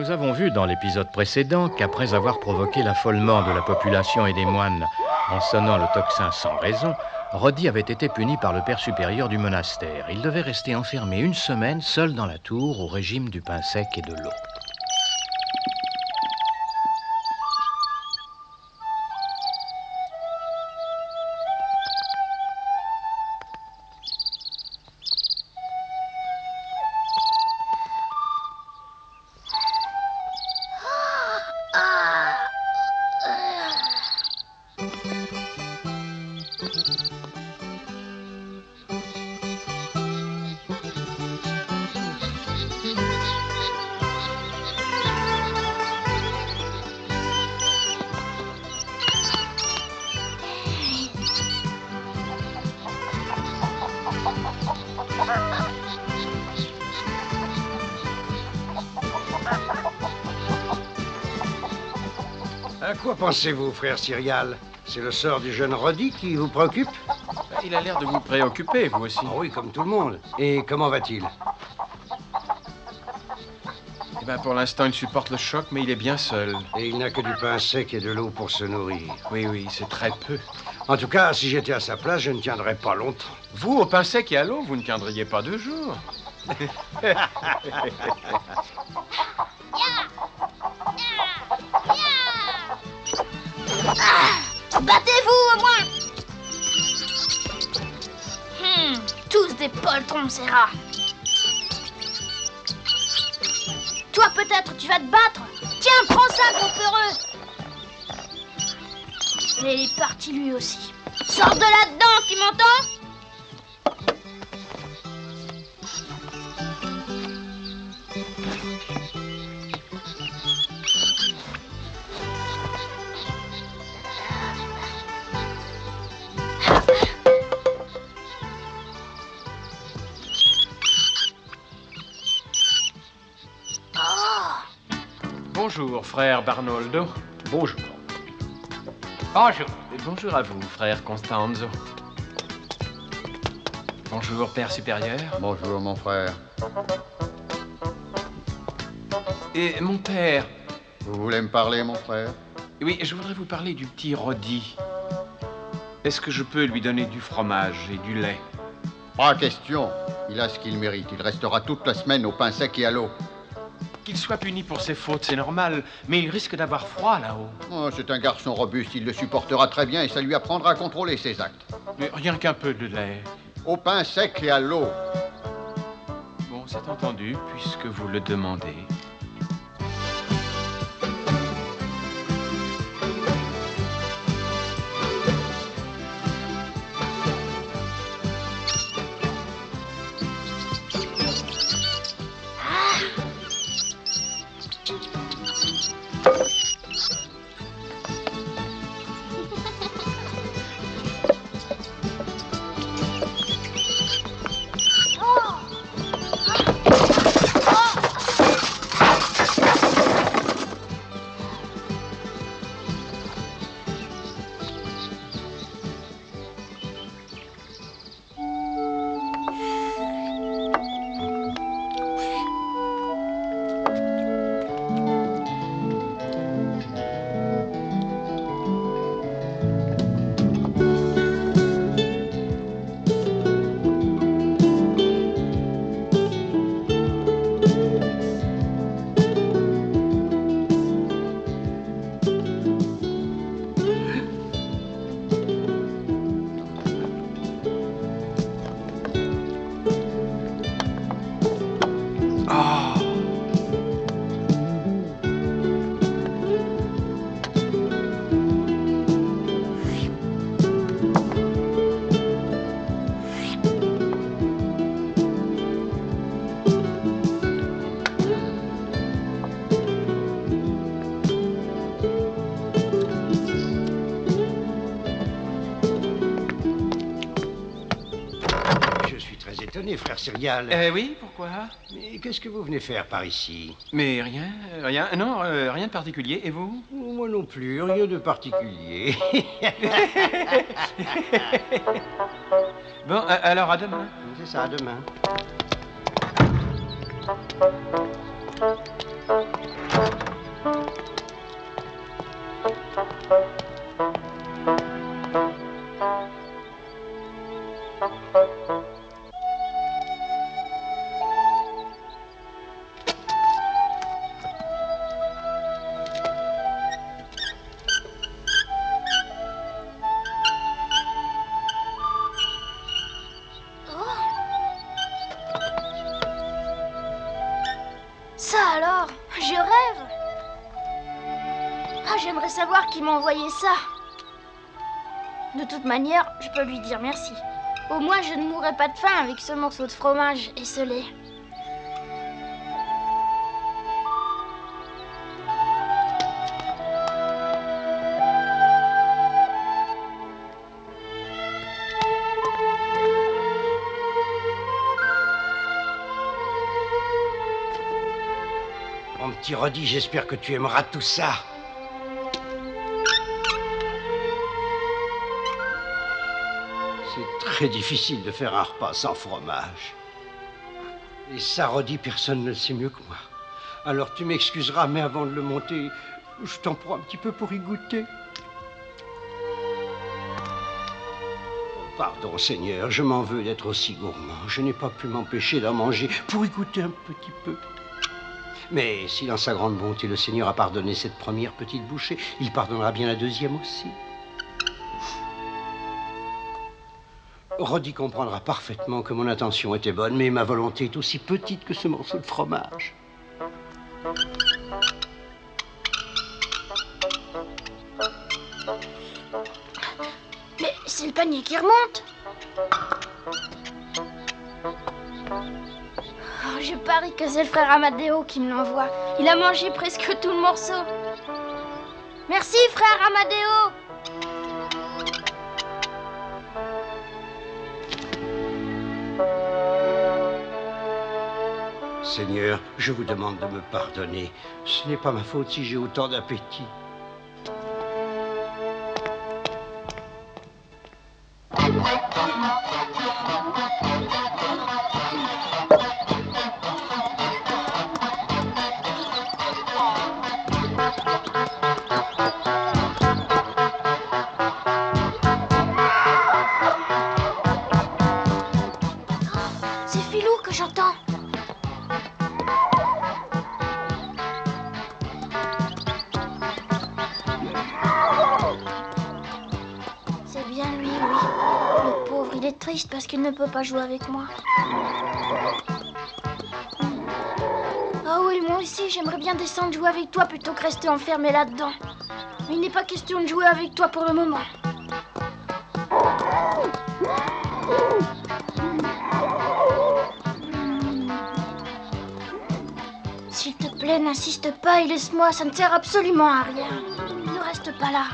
Nous avons vu dans l'épisode précédent qu'après avoir provoqué l'affolement de la population et des moines en sonnant le tocsin sans raison, Roddy avait été puni par le père supérieur du monastère. Il devait rester enfermé une semaine, seul dans la tour, au régime du pain sec et de l'eau. À quoi pensez-vous, frère Cyrial? C'est le sort du jeune Roddy qui vous préoccupe? Il a l'air de vous préoccuper, vous aussi. Ah oui, comme tout le monde. Et comment va-t-il? Eh bien, pour l'instant, il supporte le choc, mais il est bien seul. Et il n'a que du pain sec et de l'eau pour se nourrir. Oui, c'est très peu. En tout cas, si j'étais à sa place, je ne tiendrais pas longtemps. Vous, au pain sec et à l'eau, vous ne tiendriez pas 2 jours. Battez-vous au moins. Tous des poltrons, ces rats. Toi, peut-être, tu vas te battre. Tiens, prends ça, gros peureux. Mais il est parti lui aussi. Sors de là-dedans, tu m'entends? Bonjour, frère Barnoldo. Bonjour. Bonjour. Et bonjour à vous, frère Constanzo. Bonjour, père supérieur. Bonjour, mon frère. Et mon père. Vous voulez me parler, mon frère? Oui, je voudrais vous parler du petit Roddy. Est-ce que je peux lui donner du fromage et du lait? Pas question. Il a ce qu'il mérite. Il restera toute la semaine au pain sec et à l'eau. Qu'il soit puni pour ses fautes, c'est normal, mais il risque d'avoir froid là-haut. Oh, c'est un garçon robuste. Il le supportera très bien et ça lui apprendra à contrôler ses actes. Mais rien qu'un peu de lait. Au pain sec et à l'eau. Bon, c'est entendu, puisque vous le demandez. étonné, frère Cyrial. Oui, pourquoi? Mais qu'est-ce que vous venez faire par ici? Mais rien, non, rien de particulier. Et vous? Moi non plus, rien de particulier. Bon, alors à demain. C'est ça, à demain. Ça alors, je rêve. Ah, j'aimerais savoir qui m'a envoyé ça. De toute manière, je peux lui dire merci. Au moins, je ne mourrai pas de faim avec ce morceau de fromage et ce lait. Mon petit Roddy, j'espère que tu aimeras tout ça. C'est très difficile de faire un repas sans fromage. Et ça, Roddy, personne ne le sait mieux que moi. Alors tu m'excuseras, mais avant de le monter, je t'en prends un petit peu pour y goûter. Pardon, Seigneur, je m'en veux d'être aussi gourmand. Je n'ai pas pu m'empêcher d'en manger pour y goûter un petit peu. Mais si dans sa grande bonté, le Seigneur a pardonné cette première petite bouchée, il pardonnera bien la deuxième aussi. Roddy comprendra parfaitement que mon intention était bonne, mais ma volonté est aussi petite que ce morceau de fromage. Mais c'est le panier qui remonte. Oh, je parie que c'est le frère Amadeo qui me l'envoie. Il a mangé presque tout le morceau. Merci, frère Amadeo. Seigneur, je vous demande de me pardonner. Ce n'est pas ma faute si j'ai autant d'appétit. C'est Filou que j'entends. C'est bien lui, oui. Le pauvre, il est triste parce qu'il ne peut pas jouer avec moi. Ah oui, moi aussi, j'aimerais bien descendre jouer avec toi plutôt que rester enfermé là-dedans. Mais il n'est pas question de jouer avec toi pour le moment. S'il te plaît, n'insiste pas et laisse-moi, ça ne sert absolument à rien. Ne reste pas là.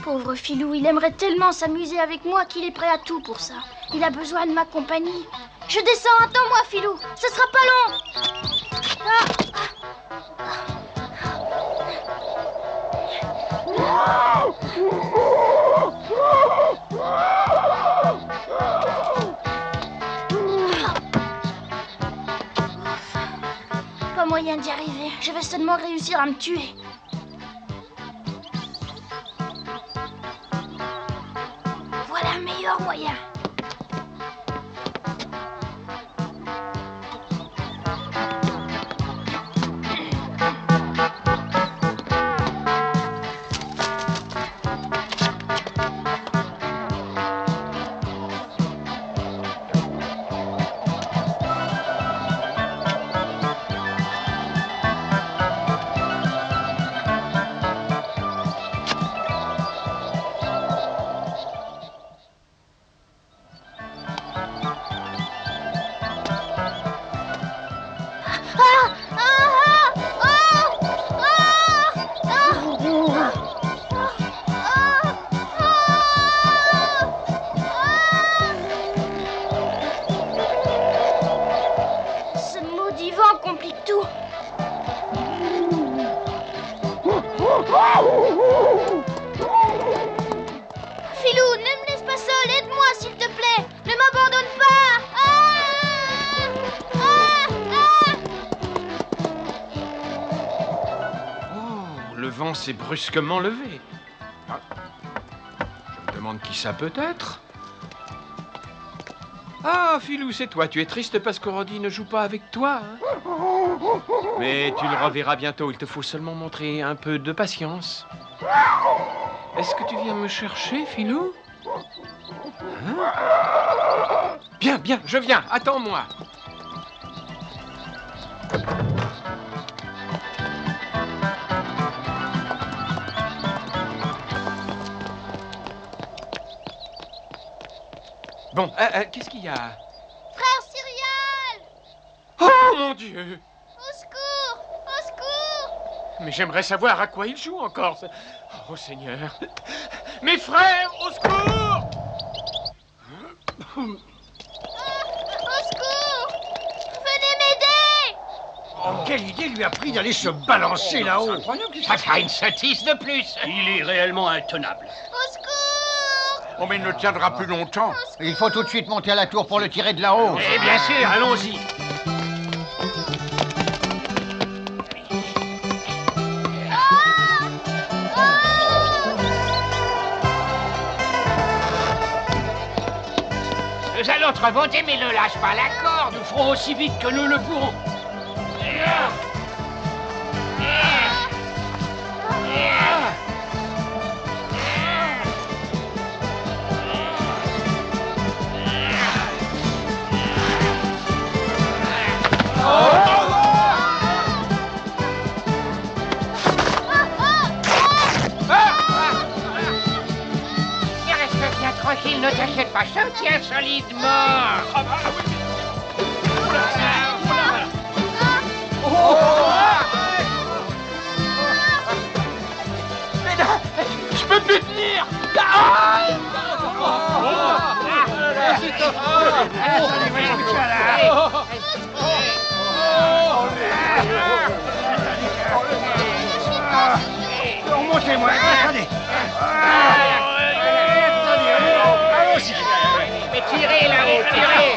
Pauvre Filou, il aimerait tellement s'amuser avec moi qu'il est prêt à tout pour ça. Il a besoin de ma compagnie. Je descends, attends-moi, Filou. Ce sera pas long. Pas moyen d'y arriver. Je vais seulement réussir à me tuer. Voilà un meilleur moyen. Filou, ne me laisse pas seul, aide-moi s'il te plaît. Ne m'abandonne pas. Oh, le vent s'est brusquement levé. Ah. Je me demande qui ça peut être. Ah, Filou, c'est toi. Tu es triste parce que Roddy ne joue pas avec toi, hein? Mais tu le reverras bientôt. Il te faut seulement montrer un peu de patience. Est-ce que tu viens me chercher, Filou? Hein? Bien, bien, je viens. Attends-moi. Bon, qu'est-ce qu'il y a? Frère Cyrial! Oh, mon Dieu! Au secours! Au secours! Mais j'aimerais savoir à quoi il joue encore. Oh, Seigneur. Mes frères, au secours! Au secours! Venez m'aider! Oh, quelle idée lui a pris d'aller se balancer là-haut! Ça sera une sottise de plus. Il est réellement intenable. Au secours! Oh, mais il ne tiendra plus longtemps. Il faut tout de suite monter à la tour pour le tirer de là-haut. Eh bien sûr, allons-y. Nous allons te remonter, mais ne lâche pas la corde. Nous ferons aussi vite que nous le pourrons. Mais reste bien tranquille, ne t'inquiète pas, je te tiens solidement. Mais non, je peux plus tenir. Remontez-moi, attendez. Allons-y. Mais tirez là-haut, tirez.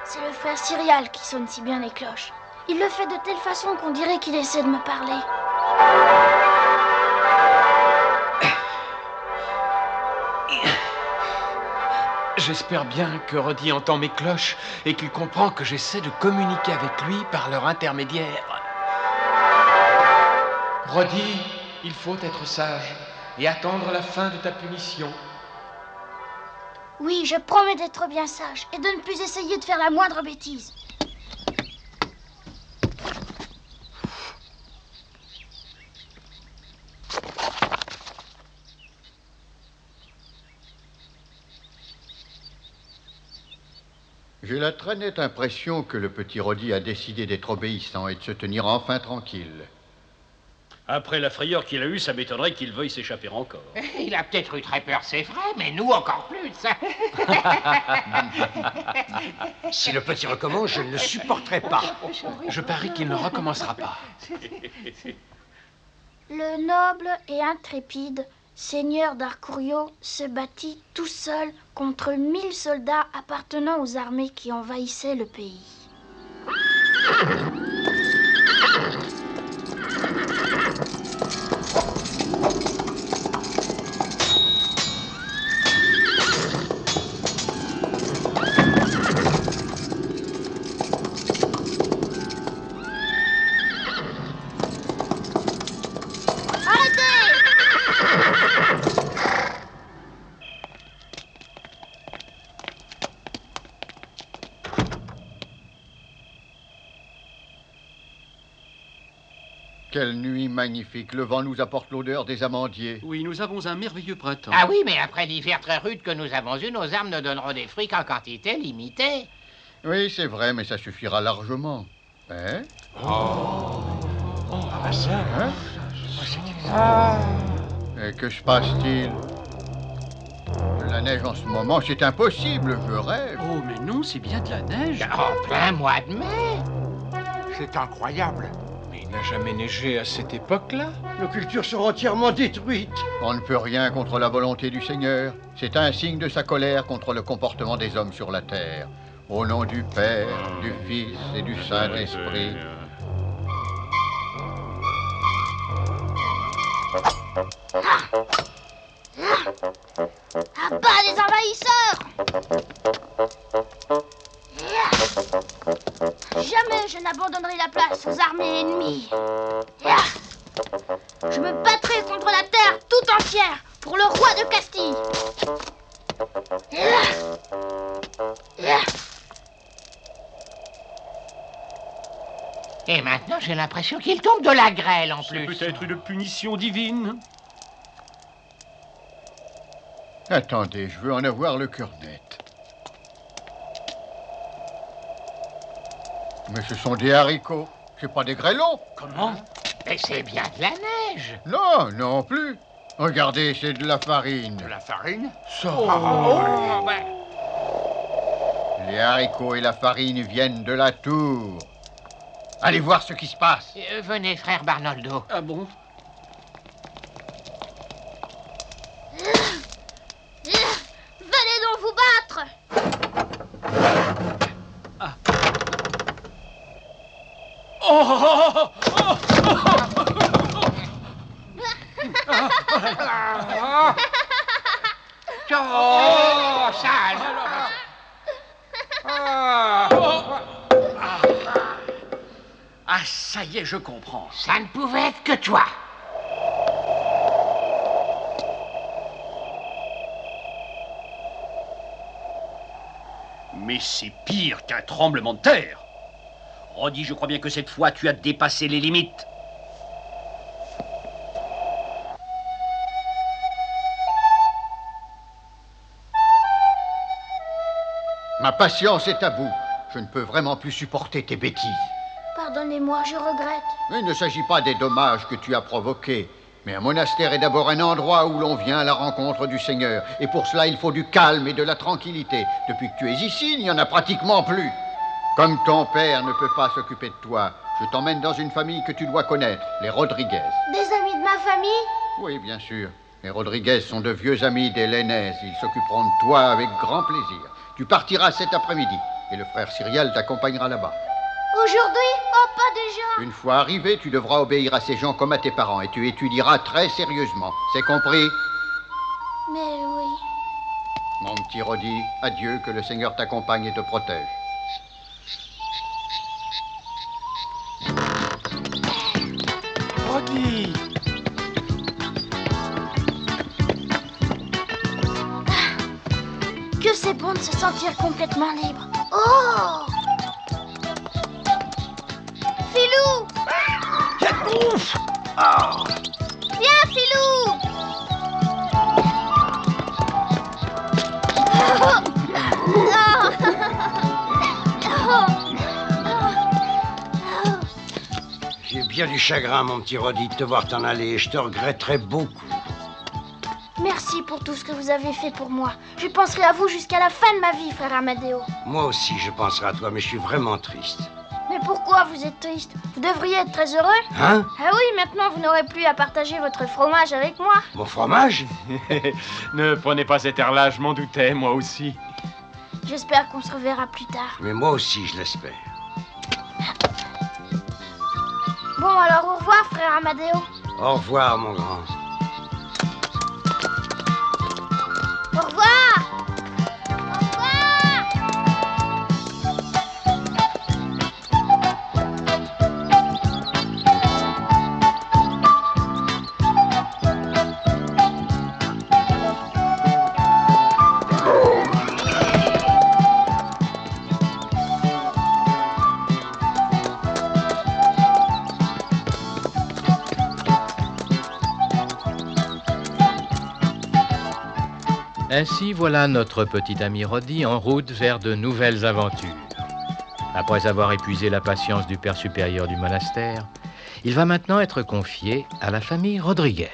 C'est le frère Cyrial qui sonne si bien les cloches. Il le fait de telle façon qu'on dirait qu'il essaie de me parler. J'espère bien que Roddy entend mes cloches et qu'il comprend que j'essaie de communiquer avec lui par leur intermédiaire. Roddy, il faut être sage et attendre la fin de ta punition. Oui, je promets d'être bien sage et de ne plus essayer de faire la moindre bêtise. J'ai la très nette impression que le petit Roddy a décidé d'être obéissant et de se tenir enfin tranquille. Après la frayeur qu'il a eue, ça m'étonnerait qu'il veuille s'échapper encore. Il a peut-être eu très peur, c'est vrai, mais nous encore plus. Si le petit recommence, je ne le supporterai pas. Je parie qu'il ne recommencera pas. Le noble et intrépide seigneur d'Arcurio se battit tout seul contre 1000 soldats appartenant aux armées qui envahissaient le pays. quelle nuit magnifique. Le vent nous apporte l'odeur des amandiers. Oui, nous avons un merveilleux printemps. Ah oui, mais après l'hiver très rude que nous avons eu, nos arbres ne donneront des fruits qu'en quantité limitée. Oui, c'est vrai, mais ça suffira largement. Hein? Hein? Et que se passe-t-il? La neige en ce moment, c'est impossible, je rêve. Oh, mais non, c'est bien de la neige. En plein mois de mai. C'est incroyable. Mais il n'a jamais neigé à cette époque-là. Nos cultures sont entièrement détruites. On ne peut rien contre la volonté du Seigneur. C'est un signe de sa colère contre le comportement des hommes sur la terre. Au nom du Père, du Fils et du Saint-Esprit. À bas les envahisseurs! Jamais je n'abandonnerai la place aux armées ennemies. Je me battrai contre la terre tout entière pour le roi de Castille. Et maintenant, j'ai l'impression qu'il tombe de la grêle en C'est plus. peut-être une punition divine. Attendez, je veux en avoir le cœur net. Mais ce sont des haricots, c'est pas des grêlons. Comment? Mais c'est bien de la neige. Non, non plus. Regardez, c'est de la farine. De la farine? Oh, ben, Les haricots et la farine viennent de la tour. Allez voir ce qui se passe. venez, frère Barnoldo. Ah bon? Venez donc vous battre. Oh, sale. Ah, ça y est, je comprends. Ça ne pouvait être que toi. Mais c'est pire qu'un tremblement de terre. Roddy, je crois bien que cette fois, tu as dépassé les limites. Ma patience est à bout. Je ne peux vraiment plus supporter tes bêtises. Pardonnez-moi, je regrette. Mais il ne s'agit pas des dommages que tu as provoqués. Mais un monastère est d'abord un endroit où l'on vient à la rencontre du Seigneur. Et pour cela, il faut du calme et de la tranquillité. Depuis que tu es ici, il n'y en a pratiquement plus. Comme ton père ne peut pas s'occuper de toi, je t'emmène dans une famille que tu dois connaître, les Rodriguez. Des amis de ma famille? Oui, bien sûr. Les Rodriguez sont de vieux amis des Lainez. Ils s'occuperont de toi avec grand plaisir. Tu partiras cet après-midi et le frère Cyrial t'accompagnera là-bas. Aujourd'hui? Oh, pas déjà. Une fois arrivé, tu devras obéir à ces gens comme à tes parents et tu étudieras très sérieusement. C'est compris? Mais oui. Mon petit Roddy, adieu, que le Seigneur t'accompagne et te protège. Roddy! Que c'est bon de se sentir complètement libre. Oh! Filou! Viens, Filou! J'ai bien du chagrin, mon petit Roddy, de te voir t'en aller. Je te regretterai beaucoup. Merci pour tout ce que vous avez fait pour moi. Je penserai à vous jusqu'à la fin de ma vie, frère Amadeo. Moi aussi, je penserai à toi, mais je suis vraiment triste. Mais pourquoi vous êtes triste? Vous devriez être très heureux. Hein? Ah oui, maintenant vous n'aurez plus à partager votre fromage avec moi. Mon fromage? Ne prenez pas cet air-là, je m'en doutais, moi aussi. J'espère qu'on se reverra plus tard. Mais moi aussi, je l'espère. Bon, alors au revoir, frère Amadeo. Au revoir, mon grand. Au revoir. Au revoir. Ainsi, voilà notre petit ami Roddy en route vers de nouvelles aventures. Après avoir épuisé la patience du père supérieur du monastère, il va maintenant être confié à la famille Rodriguez.